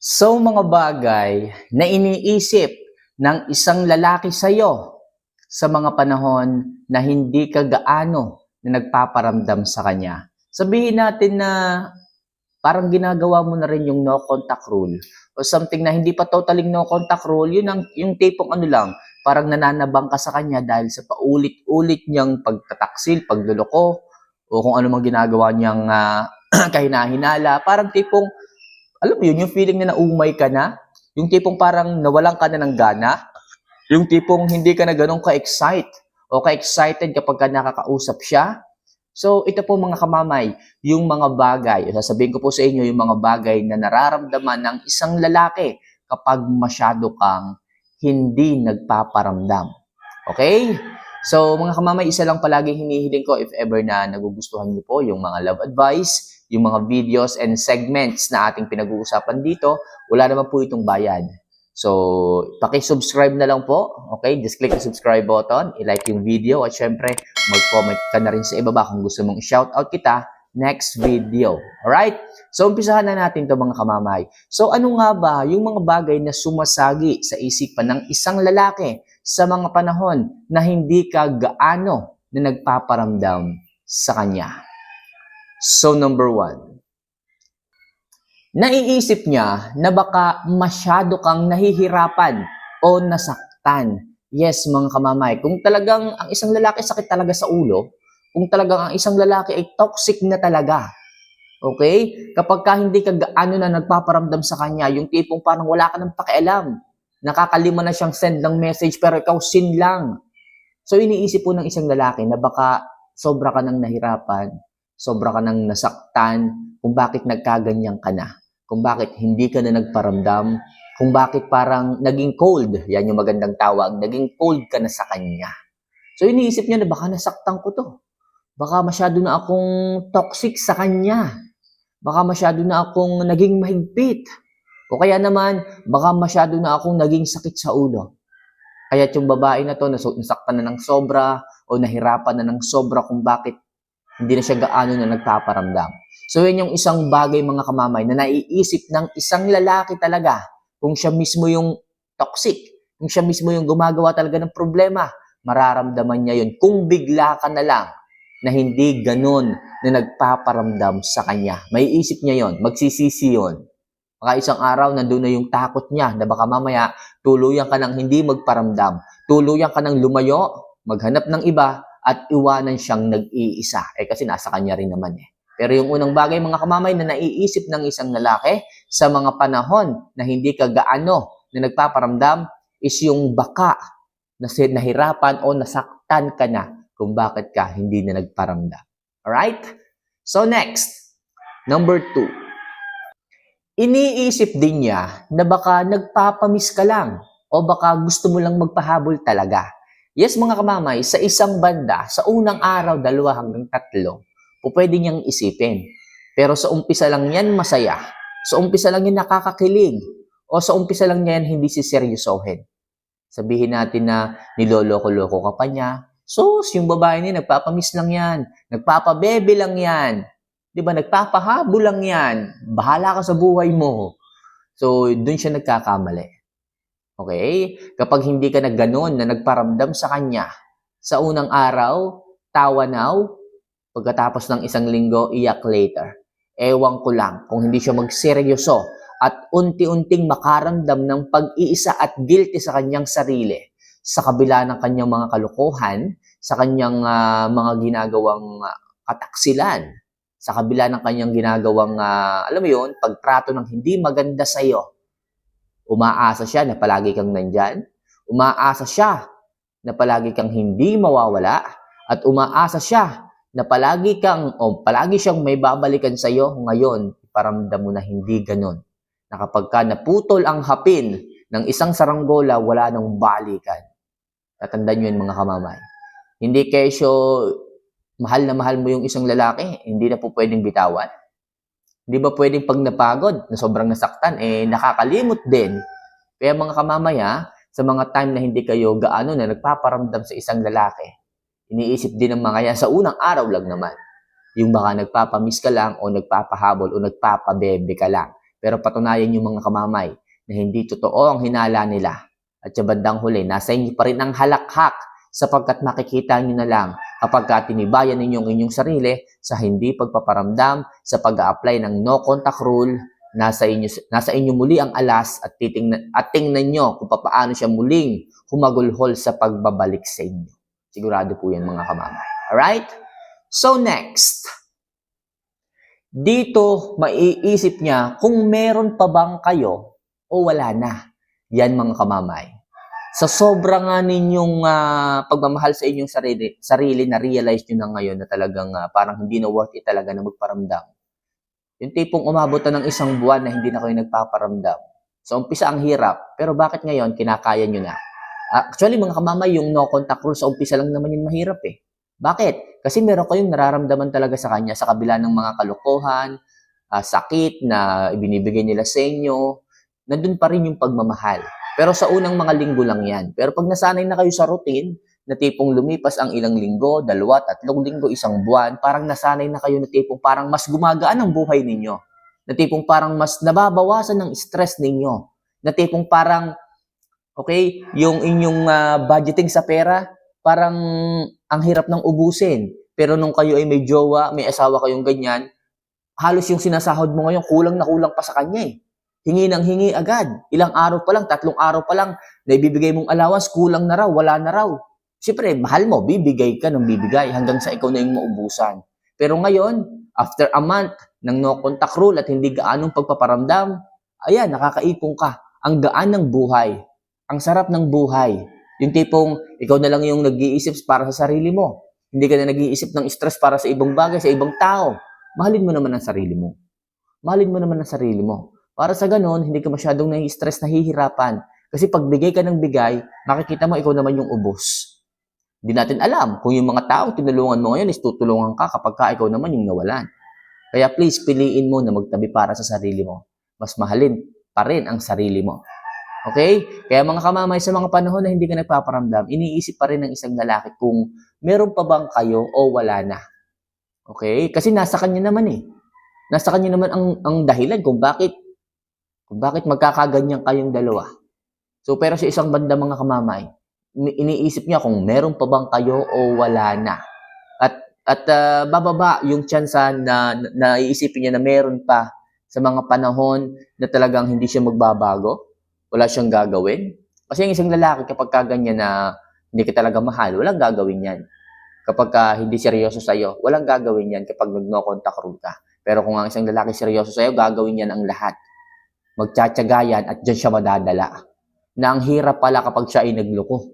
So mga bagay na iniisip ng isang lalaki sa'yo sa mga panahon na hindi ka gaano na nagpaparamdam sa kanya. Sabihin natin na parang ginagawa mo na rin yung no contact rule o something na hindi pa totally no contact rule, yun ang yung tipong ano lang, parang nananabang ka sa kanya dahil sa paulit-ulit niyang pagtataksil, pagluloko o kung ano mang ginagawa niyang kahinahinala, parang tipong alam mo yun, yung feeling na naumay ka na, yung tipong parang nawalan ka na ng gana, yung tipong hindi ka na ganun ka-excite o ka-excited kapag ka nakakausap siya. So, ito po mga kamamay, yung mga bagay, sasabihin ko po sa inyo yung mga bagay na nararamdaman ng isang lalaki kapag masyado kang hindi nagpaparamdam. Okay? So, mga kamamay, isa lang palagi hinihiling ko if ever na nagugustuhan niyo po yung mga love advice, yung mga videos and segments na ating pinag-uusapan dito, wala naman po itong bayad. So, paki-subscribe na lang po. Okay? Just click the subscribe button, i-like yung video, at syempre, mag-comment ka na rin sa ibaba kung gusto mong i-shoutout kita next video. Alright? So, umpisahan na natin to mga kamamay. So, ano nga ba yung mga bagay na sumasagi sa isipan ng isang lalaki sa mga panahon na hindi ka gaano na nagpaparamdam sa kanya? So, number 1. Naiisip niya na baka masyado kang nahihirapan o nasaktan. Yes, mga kamamay, kung talagang ang isang lalaki sakit talaga sa ulo, kung talagang ang isang lalaki ay toxic na talaga, okay? Kapag ka hindi ka gaano na nagpaparamdam sa kanya, yung tipong parang wala ka ng pakialam, nakakalima na siyang send ng message pero ikaw sin lang. So iniisip po ng isang lalaki na baka sobra ka nang nahirapan, sobra ka nang nasaktan, kung bakit nagkaganyan ka na, kung bakit hindi ka na nagparamdam, kung bakit parang naging cold, yan yung magandang tawag, naging cold ka na sa kanya. So iniisip niya na baka nasaktan ko to, baka masyado na akong toxic sa kanya, baka masyado na akong naging mahigpit, o kaya naman baka masyado na akong naging sakit sa ulo. Kaya yung babae na to nasaktan na ng sobra o nahirapan na ng sobra kung bakit hindi na siya gaano na nagpaparamdam. So yun yung isang bagay mga kamamay na naiisip ng isang lalaki talaga kung siya mismo yung toxic, kung siya mismo yung gumagawa talaga ng problema, mararamdaman niya yun kung bigla ka na lang na hindi ganon na nagpaparamdam sa kanya. May isip niya yon, magsisisi yon. Baka isang araw nandun na yung takot niya na baka mamaya tuluyan ka ng hindi magparamdam, tuluyan ka ng lumayo, maghanap ng iba at iwanan siyang nag-iisa. Kasi nasa kanya rin naman eh. Pero yung unang bagay mga kamamay na naiisip ng isang lalaki sa mga panahon na hindi ka gaano na nagpaparamdam is yung baka na nahirapan o nasaktan ka na kung bakit ka hindi na nagparamdam. Alright? So next, number 2. Iniisip din niya na baka nagpapamiss ka lang o baka gusto mo lang magpahabol talaga. Yes mga kamamay, sa isang banda, sa unang araw, 2 hanggang 3, pwede niyang isipin. Pero sa umpisa lang yan masaya. Sa umpisa lang yan nakakakilig. O sa umpisa lang yan hindi siseryosohin. Sabihin natin na niloloko-loko ka pa niya. Sus, yung babae niya nagpapamiss lang yan. Nagpapabebe lang yan. Diba, nagpapahabol lang yan. Bahala ka sa buhay mo. So, dun siya nagkakamali. Okay? Kapag hindi ka na ganun na nagparamdam sa kanya, sa unang araw, tawa now, pagkatapos ng isang linggo, iyak later. Ewan ko lang kung hindi siya magseryoso at unti-unting makaramdam ng pag-iisa at guilty sa kanyang sarili sa kabila ng kanyang mga kalukuhan, sa kanyang mga ginagawang kataksilan, sa kabila ng kanyang ginagawang, alam mo yun, pagtrato ng hindi maganda sa iyo. Umaasa siya na palagi kang nandyan. Umaasa siya na palagi kang hindi mawawala. At umaasa siya na palagi siyang may babalikan sa iyo. Ngayon, iparamdam mo na hindi ganun. Na kapag ka naputol ang hapin ng isang saranggola, wala nang balikan. Tatandaan nyo yun mga kamamay. Hindi kesyo mahal na mahal mo yung isang lalaki, hindi na po pwedeng bitawan. Hindi ba pwedeng pag napagod, na sobrang nasaktan, nakakalimot din. Kaya mga kamamaya, sa mga time na hindi kayo gaano na nagpaparamdam sa isang lalaki, iniisip din ng mga yan sa unang araw lang naman. Yung baka nagpapamiss ka lang o nagpapahabol o nagpapabebe ka lang. Pero patunayan yung mga kamamay na hindi totoo ang hinala nila. At sa bandang huli, nasa inyo pa rin ang halakhak sapagkat makikita nyo na lang kapag tinibayan ninyong inyong sarili sa hindi pagpaparamdam, sa pag-a-apply ng no contact rule, nasa inyo muli ang alas at tingnan nyo kung paano siya muling humagulhol sa pagbabalik sa inyo. Sigurado po yan mga kamamay. Alright? So next, dito maiisip niya kung meron pa bang kayo o wala na. Yan mga kamamay. Sa sobrang ninyong pagmamahal sa inyong sarili na-realize nyo na ngayon na talagang parang hindi na worth it talaga na magparamdam. Yung tipong umabot na ng 1 buwan na hindi na kayo nagpaparamdam. So umpisa ang hirap, pero bakit ngayon kinakaya nyo na? Actually mga kamamay, yung no contact rule sa umpisa lang naman yun mahirap eh. Bakit? Kasi meron kayong nararamdaman talaga sa kanya sa kabila ng mga kalokohan, sakit na ibinibigay nila sa inyo, nandun pa rin yung pagmamahal. Pero sa unang mga linggo lang yan. Pero pag nasanay na kayo sa routine, na tipong lumipas ang ilang linggo, 2, 3 linggo, 1 buwan, parang nasanay na kayo na tipong parang mas gumagaan ang buhay ninyo. Na tipong parang mas nababawasan ng stress ninyo. Na tipong parang, okay, yung inyong budgeting sa pera, parang ang hirap ng ubusin. Pero nung kayo ay may jowa, may asawa kayong ganyan, halos yung sinasahod mo ngayon, kulang na kulang pa sa kanya eh. Hingi ng hingi agad. Ilang araw pa lang, 3 araw pa lang, na ibibigay mong allowance, kulang na raw, wala na raw. Siyempre, mahal mo, bibigay ka ng bibigay hanggang sa ikaw na yung maubusan. Pero ngayon, after a month ng no contact rule at hindi gaanong pagpaparamdam, ayan, nakakaipon ka. Ang gaan ng buhay. Ang sarap ng buhay. Yung tipong, ikaw na lang yung nag-iisip para sa sarili mo. Hindi ka na nag-iisip ng stress para sa ibang bagay, sa ibang tao. Mahalin mo naman ang sarili mo. Mahalin mo naman ang sarili mo. Para sa ganon, hindi ka masyadong nai-stress, nahihirapan. Kasi pag bigay ka ng bigay, makikita mo ikaw naman yung ubos. Hindi natin alam kung yung mga tao tinulungan mo ngayon is tutulungan ka kapag ikaw naman yung nawalan. Kaya please, piliin mo na magtabi para sa sarili mo. Mas mahalin pa rin ang sarili mo. Okay? Kaya mga kamamay, sa mga panahon na hindi ka nagpaparamdam, iniisip pa rin ng isang lalaki kung meron pa bang kayo o wala na. Okay? Kasi nasa kanya naman eh. Nasa kanya naman ang dahilan kung bakit magkakaganyan kayong dalawa. So, pero sa isang banda mga kamamay, iniisip niya kung meron pa bang kayo o wala na. At bababa yung tsansa na naiisipin niya na meron pa sa mga panahon na talagang hindi siya magbabago, wala siyang gagawin. Kasi yung isang lalaki kapag kaganyan na hindi ka talaga mahal, walang gagawin yan. Kapag hindi seryoso sa'yo, walang gagawin yan kapag nag-no contact rule ka. Pero kung ang isang lalaki seryoso sa'yo, gagawin yan ang lahat. Magtsatsagayan at dyan siya madadala. Na ang hirap pala kapag siya ay nagloko.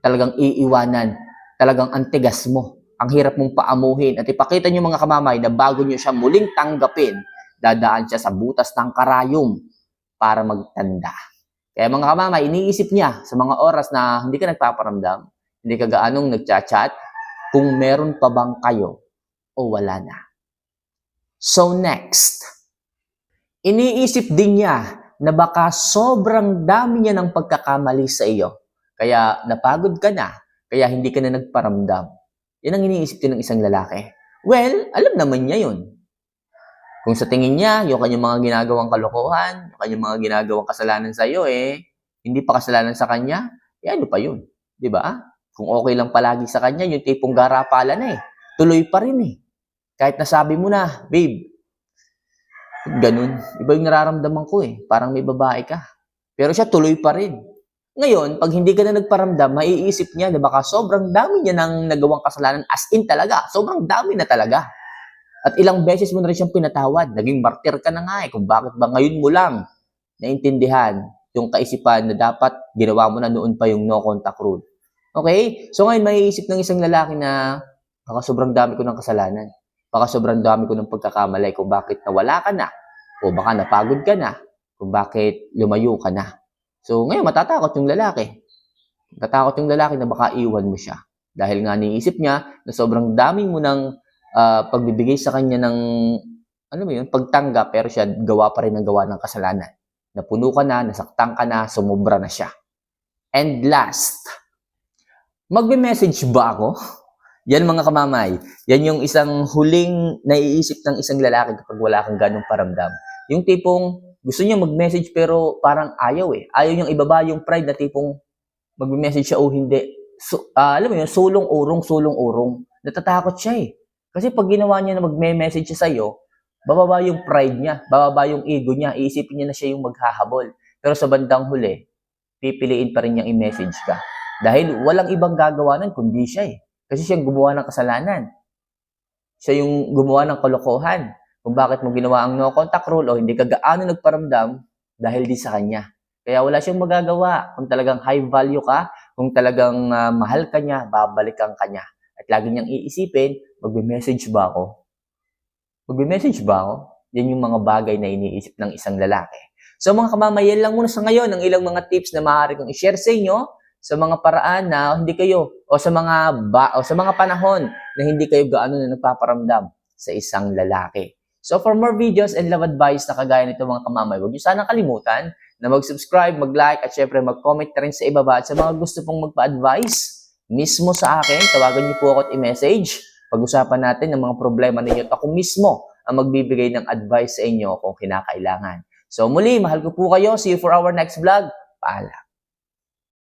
Talagang iiwanan. Talagang antigas mo. Ang hirap mong paamuhin. At ipakita niyo mga kamamay na bago niyo siya muling tanggapin, dadaan siya sa butas ng karayom para magtanda. Kaya mga kamamay, iniisip niya sa mga oras na hindi ka nagpaparamdam, hindi ka gaanong nagchat-chat, kung meron pa bang kayo o wala na. So next, iniisip din niya na baka sobrang dami niya ng pagkakamali sa iyo. Kaya napagod ka na, kaya hindi ka na nagparamdam. Yan ang iniisip din ng isang lalaki. Well, alam naman niya yun. Kung sa tingin niya, yung kanyang mga ginagawang kalokohan, yung kanyang mga ginagawang kasalanan sa iyo, hindi pa kasalanan sa kanya, ano pa yun? Diba? Kung okay lang palagi sa kanya, yung tipong garapala na tuloy pa rin Kahit nasabi mo na, babe, ganun. Iba yung nararamdaman ko Parang may babae ka. Pero siya tuloy pa rin. Ngayon, pag hindi ka na nagparamdam, maiisip niya na baka sobrang dami niya nang nagawang kasalanan. As in talaga. Sobrang dami na talaga. At ilang beses mo na rin siyang pinatawad. Naging martir ka na nga kung bakit ba ngayon mo lang naintindihan yung kaisipan na dapat ginawa mo na noon pa yung no contact rule. Okay? So ngayon, maiisip ng isang lalaki na baka sobrang dami ko ng kasalanan. Baka sobrang dami ko ng pagkakamali kung bakit nawala ka na. O baka napagod ka na. Kung bakit lumayo ka na. So ngayon, matatakot yung lalaki. Matatakot yung lalaki na baka iwan mo siya. Dahil nga niisip niya na sobrang dami mo ng pagbibigay sa kanya ng pagtanggap, pero siya gawa pa rin ng gawa ng kasalanan. Napuno ka na, nasaktan ka na, sumobra na siya. And last, magbe-message ba ako? Yan mga kamamay, yan yung isang huling naiisip ng isang lalaki kapag wala kang ganong paramdam. Yung tipong gusto niya mag-message pero parang ayaw eh. Ayaw niyang ibaba yung pride na tipong mag-message siya o hindi. So, alam mo yun, sulong-urong. Natatakot siya eh. Kasi pag ginawa niya na mag-message siya sa'yo, bababa yung pride niya, bababa yung ego niya, iisipin niya na siya yung maghahabol. Pero sa bandang huli, pipiliin pa rin niyang i-message ka. Dahil walang ibang gagawa nun kundi siya eh. Kasi siya yung gumawa ng kasalanan. Siya yung gumawa ng kalokohan. Kung bakit mo ginawa ang no contact rule o hindi ka gaano nagparamdam dahil di sa kanya. Kaya wala siyang magagawa. Kung talagang high value ka, kung talagang mahal ka niya, babalikan ka niya. At lagi niyang iisipin, magme-message ba ako? Magme-message ba ako? Yan yung mga bagay na iniisip ng isang lalaki. So mga kamamayan lang muna sa ngayon ang ilang mga tips na maaari kong i-share sa inyo sa mga paraan na hindi kayo o sa mga panahon na hindi kayo gaano na nagpaparamdam sa isang lalaki. So for more videos and love advice na kagaya nito mga kamamay, huwag niyo sana kalimutan na mag-subscribe, mag-like at syempre mag-comment na rin sa ibaba. At sa mga gusto pong magpa-advise mismo sa akin, tawagan niyo po ako at i-message. Pag-usapan natin ang mga problema ninyo at ako mismo ang magbibigay ng advice sa inyo kung kinakailangan. So muli, mahal ko po kayo. See you for our next vlog. Paalam.